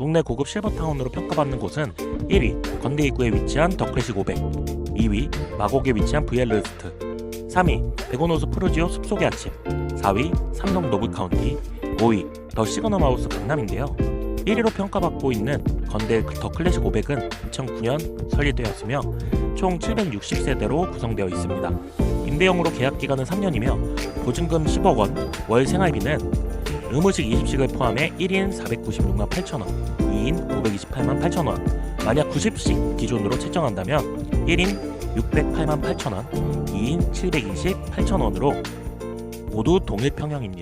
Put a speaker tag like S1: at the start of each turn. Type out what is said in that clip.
S1: 국내 고급 실버타운으로 평가받는 곳은 1위 건대 입구에 위치한 더 클래식 500, 2위 마곡에 위치한 VL르스트, 3위 백운호수 푸르지오 숲속의 아침, 4위 삼성 노블카운티, 5위 더 시그너마우스 강남인데요. 1위로 평가받고 있는 건대 더 클래식 500은 2009년 설립되었으며 총 760세대로 구성되어 있습니다. 임대형으로 계약기간은 3년이며 보증금 10억 원, 월 생활비는 음식 20식을 포함해 1인 496만 8천원, 2인 528만 8천원, 만약 90식 기준으로 책정한다면 1인 608만 8천원, 2인 728천원으로 모두 동일 평형입니다.